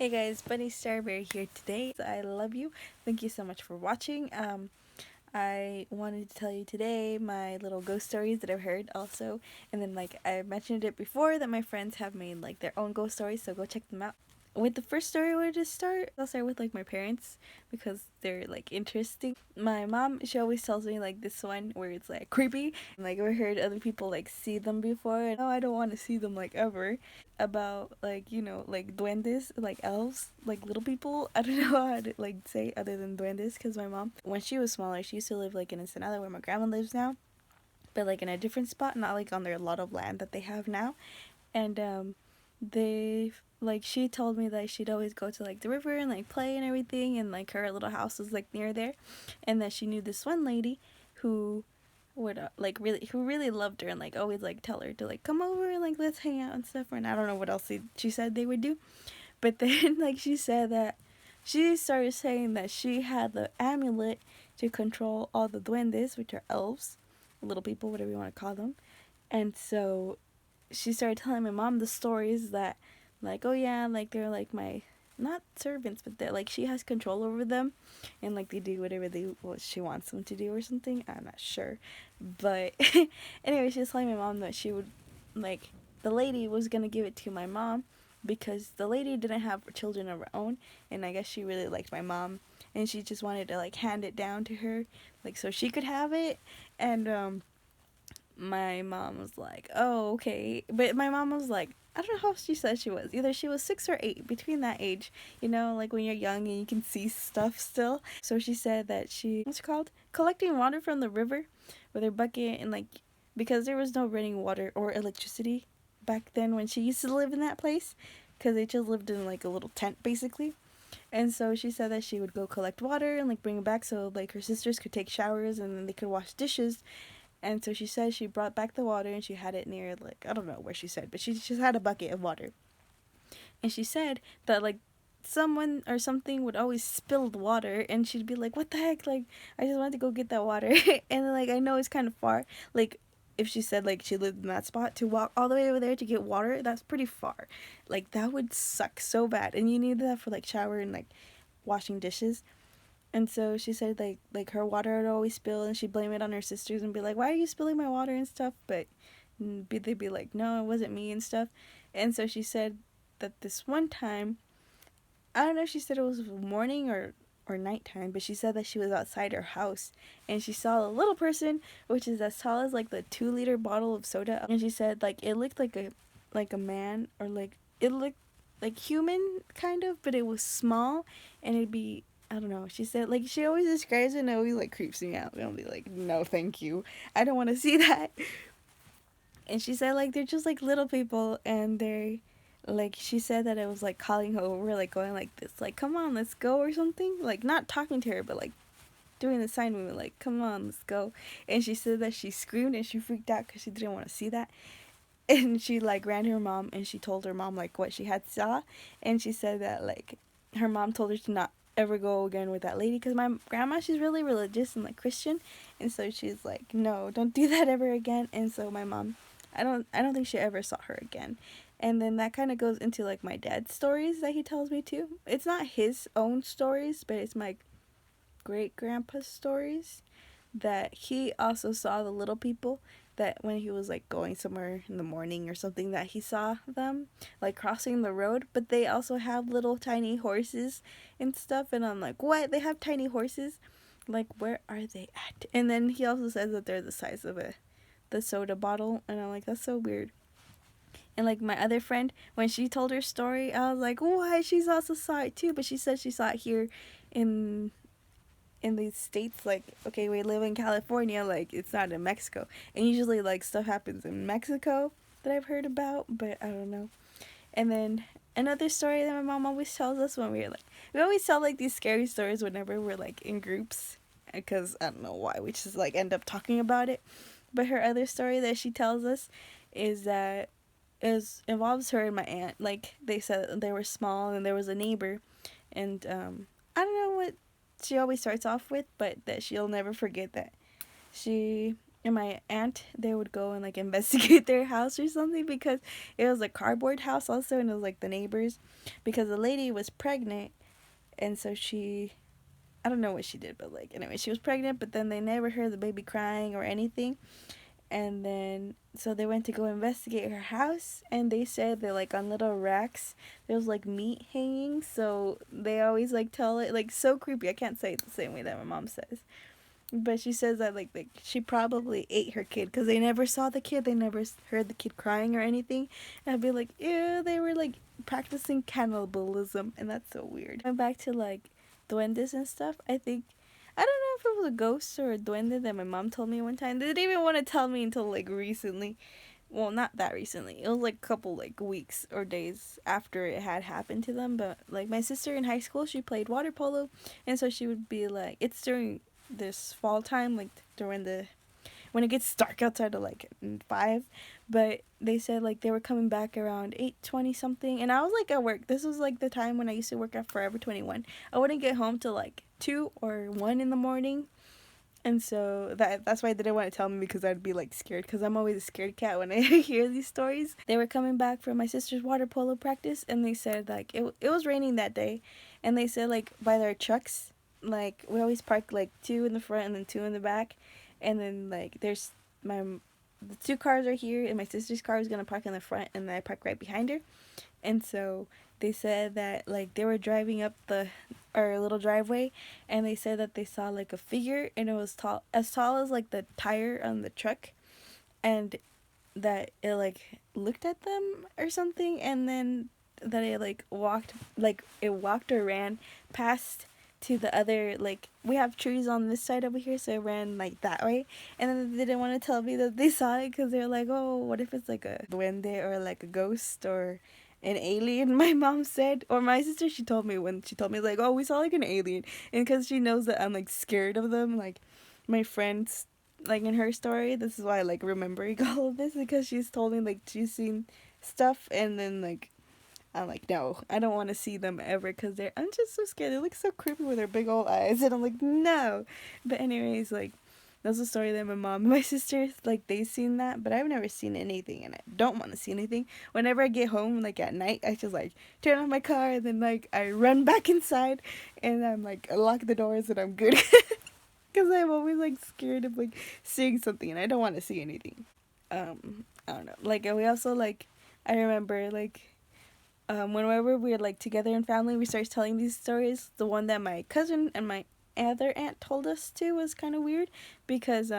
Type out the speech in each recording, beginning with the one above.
Hey guys, Bunny Starberry here today. I love you. Thank you so much for watching. I wanted to tell you today my little ghost stories that I've heard also. And then I mentioned it before that my friends have made their own ghost stories, so go check them out. With the first story I wanted to start, I'll start with my parents because they're interesting. My mom, she always tells me this one where it's creepy. I've heard other people see them before and oh, I don't want to see them ever. About duendes, elves, little people. I don't know how to say other than duendes because my mom, when she was smaller, she used to live in Ensenada where my grandma lives now, but in a different spot, not on their lot of land that they have now. And they she told me that she'd always go to the river and play and everything, and her little house was near there, and that she knew this one lady who would really loved her and always tell her to come over and let's hang out and stuff. And I don't know what else she said they would do, but then she said that she started saying that she had the amulet to control all the duendes, which are elves, little people, whatever you want to call them. And so she started telling my mom the stories that oh yeah, they're my, not servants, but they're she has control over them, and they do whatever what she wants them to do or something. I'm not sure, but anyway, she was telling my mom that she would the lady was gonna give it to my mom because the lady didn't have children of her own, and I guess she really liked my mom, and she just wanted to hand it down to her so she could have it. And my mom was like, oh, okay. But my mom was like, I don't know how she said she was. Either she was 6 or 8, between that age. You know, when you're young and you can see stuff still. So she said that she, what's it called? Collecting water from the river with her bucket, and because there was no running water or electricity back then when she used to live in that place. Because they just lived in a little tent basically. And so she said that she would go collect water and bring it back so her sisters could take showers and then they could wash dishes. And so she said she brought back the water and she had it near I don't know where she said, but she just had a bucket of water. And she said that someone or something would always spill the water and she'd be like, what the heck? I just wanted to go get that water. And then I know it's kind of far. If she said she lived in that spot, to walk all the way over there to get water, that's pretty far. That would suck so bad. And you need that for shower and washing dishes. And so she said her water would always spill and she'd blame it on her sisters and be like, why are you spilling my water and stuff? But they'd be like, no, it wasn't me and stuff. And so she said that this one time, I don't know if she said it was morning or nighttime, but she said that she was outside her house and she saw a little person, which is as tall as the 2-liter bottle of soda. And she said it looked like a man, or it looked like human kind of, but it was small, and it'd be, I don't know. She said she always describes it and it always creeps me out. And I'll be like, no, thank you. I don't want to see that. And she said they're just little people, and they're she said that it was calling her over, going this, come on, let's go or something. Not talking to her, but doing the sign movement, come on, let's go. And she said that she screamed and she freaked out because she didn't want to see that. And she ran to her mom and she told her mom what she had saw. And she said that her mom told her to not ever go again with that lady because my grandma, she's really religious and Christian, and so she's like, no, don't do that ever again. And so my mom, I don't think she ever saw her again. And then that kind of goes into my dad's stories that he tells me too. It's not his own stories, but it's my great grandpa's stories, that he also saw the little people, that when he was going somewhere in the morning or something, that he saw them crossing the road. But they also have little tiny horses and stuff, and I'm like, what, they have tiny horses? Where are they at? And then he also says that they're the size of the soda bottle, and I'm like, that's so weird. And my other friend, when she told her story, I was like, why, she's also saw it too, but she said she saw it here in these states. Okay, we live in California, it's not in Mexico, and usually stuff happens in Mexico that I've heard about, but I don't know. And then another story that my mom always tells us when we're we always tell these scary stories whenever we're in groups, because I don't know why, we just end up talking about it. But her other story that she tells us is that involves her and my aunt. They said that they were small and there was a neighbor, and I don't know what she always starts off with, but that she'll never forget that she, and my aunt, they would go and like investigate their house or something, because it was a cardboard house also, and it was like the neighbors, because the lady was pregnant, and so she, I don't know what she did, but like anyway, she was pregnant, but then they never heard the baby crying or anything. And then so they went to go investigate her house, and they said that like on little racks there was like meat hanging, so they always like tell it, like, so creepy. I can't say it the same way that my mom says, but she says that like she probably ate her kid, because they never saw the kid, they never heard the kid crying or anything. And I'd be like, ew, they were like practicing cannibalism, and that's so weird. Going back to like duendes and stuff, I think, I don't know if it was a ghost or a duende that my mom told me one time. They didn't even want to tell me until like recently. Well, not that recently. It was like a couple like weeks or days after it had happened to them. But like my sister in high school, she played water polo, and so she would be like, it's during this fall time, like during the, when it gets dark outside of like 5. But they said like they were coming back around 8:20 something, and I was like at work. This was like the time when I used to work at Forever 21. I wouldn't get home till like 2 or 1 in the morning. And so that's why they didn't want to tell me, because I'd be like scared, because I'm always a scared cat when I hear these stories. They were coming back from my sister's water polo practice, and they said like it was raining that day, and they said like by their trucks, like we always park like 2 in the front and then 2 in the back, and then like there's my, the 2 cars are here, and my sister's car is gonna park in the front, and then I park right behind her. And so they said that like they were driving up the, our little driveway, and they said that they saw like a figure, and it was tall as like the tire on the truck, and that it like looked at them or something, and then that it walked or ran past to the other, like we have trees on this side over here, so it ran like that way. And then they didn't want to tell me that they saw it, because they're like, oh, what if it's like a duende or like a ghost or an alien, my mom said. Or my sister, she told me, when she told me like, oh, we saw like an alien, and because she knows that I'm like scared of them, like my friends, like in her story, this is why I like remembering all of this, because she's told me like she's seen stuff, and then like I'm like, no, I don't want to see them ever, because I'm just so scared. They look so creepy with their big old eyes, and I'm like, no. But anyways, like that's a story that my mom and my sister, like, they seen that, but I've never seen anything, and I don't want to see anything. Whenever I get home, like at night, I just like turn on my car, and then like I run back inside, and I'm like, I lock the doors, and I'm good. Because I'm always like scared of like seeing something, and I don't want to see anything. I don't know. Like, we also like, I remember like whenever we're like together in family, we start telling these stories. The one that my cousin and my other aunt told us to was kind of weird, because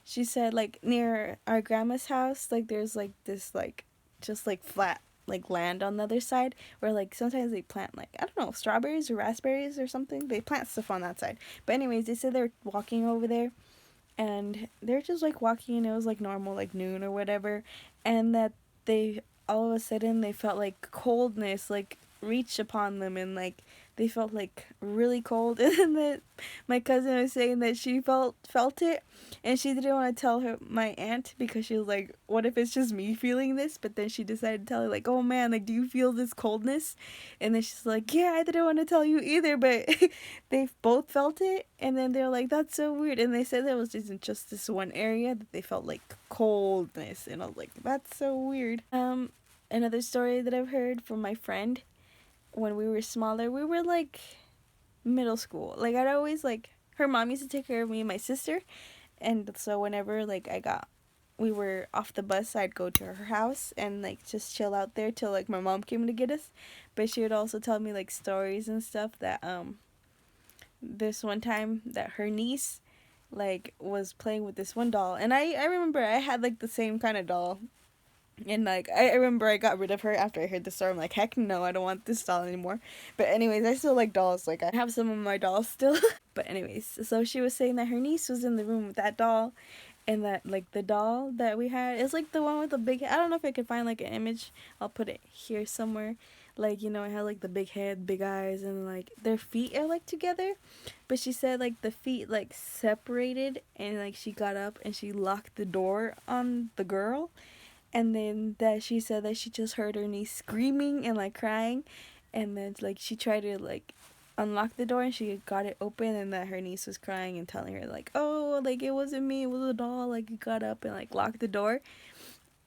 she said like near our grandma's house, like there's like this like just like flat like land on the other side, where like sometimes they plant like, I don't know, strawberries or raspberries or something. They plant stuff on that side. But anyways, they said they're walking over there, and they're just like walking, and it was like normal, like noon or whatever, and that they, all of a sudden they felt like coldness like reach upon them, and like they felt like really cold. And then that my cousin was saying that she felt it, and she didn't want to tell her, my aunt, because she was like, what if it's just me feeling this? But then she decided to tell her like, oh man, like, do you feel this coldness? And then she's like, yeah, I didn't want to tell you either, but they both felt it. And then they're like, that's so weird. And they said that it was just this one area that they felt like coldness, and I was like, that's so weird. Another story that I've heard from my friend, when we were smaller, we were like middle school, like I'd always like, her mom used to take care of me and my sister, and so whenever like we were off the bus, I'd go to her house and like just chill out there till like my mom came to get us. But she would also tell me like stories and stuff, that this one time that her niece like was playing with this one doll, and I remember I had like the same kind of doll. And like I remember I got rid of her after I heard the story. I'm like, heck no, I don't want this doll anymore. But anyways, I still like dolls. Like, I have some of my dolls still. But anyways, so she was saying that her niece was in the room with that doll, and that like the doll that we had is like the one with the big head. I don't know if I could find like an image. I'll put it here somewhere. Like, you know, it had like the big head, big eyes, and like their feet are like together. But she said like the feet like separated, and like she got up and she locked the door on the girl. And then that she said that she just heard her niece screaming and like crying, and then like she tried to like unlock the door, and she got it open, and that her niece was crying and telling her like, oh, no, like it wasn't me, it was a doll. Like he got up and like locked the door,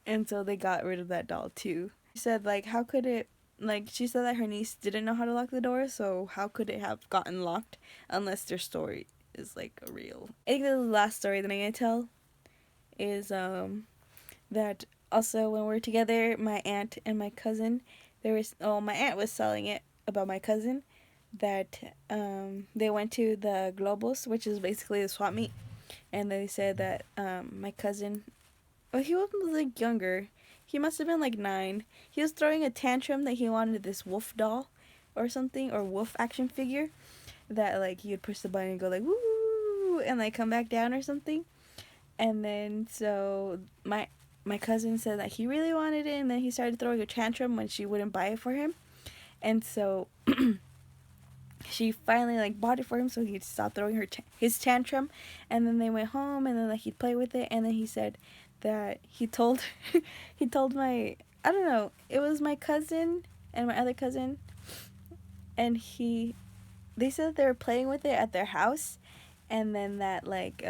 and so they got rid of that doll too. She said like how could it, like she said that her niece didn't know how to lock the door, so how could it have gotten locked unless their story is like real. I think the last story that I'm gonna tell is that also when we're together, my aunt and my cousin, there was, oh, my aunt was selling it about my cousin that they went to the Globos, which is basically the swap meet, and they said that my cousin, oh, he was like younger, he must have been like 9. He was throwing a tantrum that he wanted this wolf doll or something, or wolf action figure that like he would push the button and go like woo and like come back down or something. And then so my cousin said that he really wanted it, and then he started throwing a tantrum when she wouldn't buy it for him. And so she finally like bought it for him so he'd stop throwing his tantrum. And then they went home, and then like he'd play with it, and then he said that he told he told my, I don't know, it was my cousin and my other cousin, and they said that they were playing with it at their house, and then that like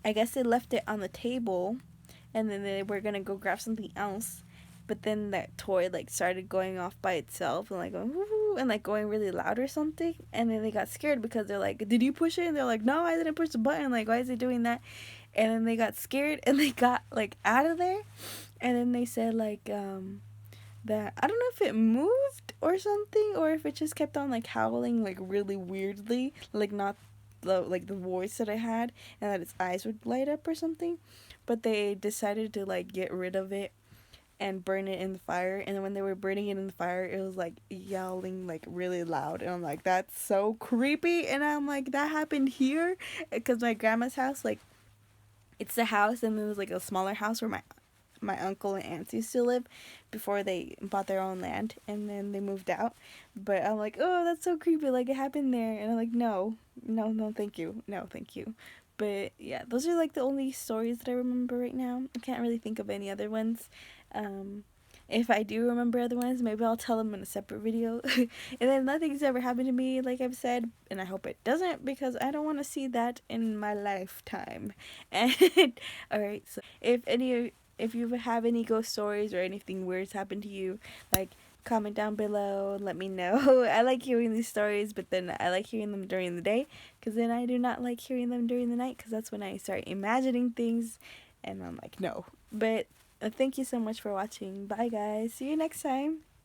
I guess they left it on the table, and then they were gonna go grab something else, but then that toy like started going off by itself and like going woo and like going really loud or something, and then they got scared because they're like, did you push it? And they're like, no, I didn't push the button, like why is it doing that? And then they got scared and they got like out of there, and then they said like that I don't know if it moved or something, or if it just kept on like howling like really weirdly, like not the voice that I had, and that its eyes would light up or something. But they decided to like get rid of it and burn it in the fire, and then when they were burning it in the fire, it was like yowling like really loud, and I'm like, that's so creepy. And I'm like, that happened here because my grandma's house, like it's the house, and then there's like a smaller house where my uncle and aunts used to live before they bought their own land, and then they moved out. But I'm like, oh, that's so creepy, like it happened there. And I'm like, no, no, no, thank you, no, thank you. But yeah, those are like the only stories that I remember right now. I can't really think of any other ones. um if I do remember other ones, maybe I'll tell them in a separate video. And then nothing's ever happened to me, like I've said, and I hope it doesn't, because I don't want to see that in my lifetime. And alright, so if you have any ghost stories or anything weird's happened to you, like comment down below and let me know. I like hearing these stories, but then I like hearing them during the day, because then I do not like hearing them during the night, because that's when I start imagining things, and I'm like, no. But thank you so much for watching. Bye guys, see you next time.